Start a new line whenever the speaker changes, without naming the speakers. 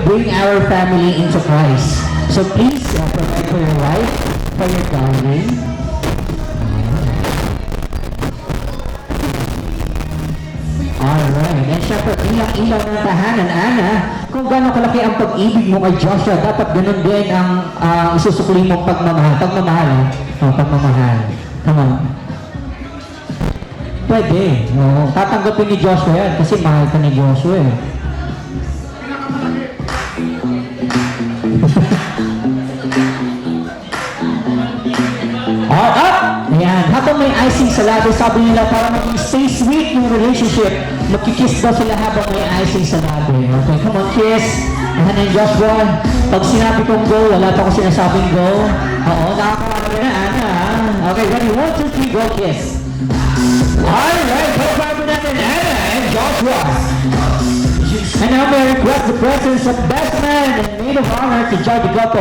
bring our family into Christ. So please provide for your wife, for your darling. Alright, and syempre, ilang-ilaw ng tahanan, Ana, kung gano'ng kalaki ang pag-ibig mo kay Joshua, dapat ganun din ang isusukli mong pagmamahal. Pagmamahal. Come on. Pwede. Oo. Tatanggapin ni Joshua yan kasi mahal ka ni Joshua eh. Up! Ayan. Habang may icing sa labi, sabi nila para maging stay sweet yung relationship, magkikiss daw sila habang may icing sa labi. Okay, come on, kiss. Ayan na Joshua. Pag sinabi kong go, wala pa akong sinasabing go. Oo, nakakawalan na, Ana. Okay, ready? 1, 2, 3, go, kiss. Alright, pag-pagod natin, Ana and Joshua. And now may request the presence of best man and maid of honor to judge the couple.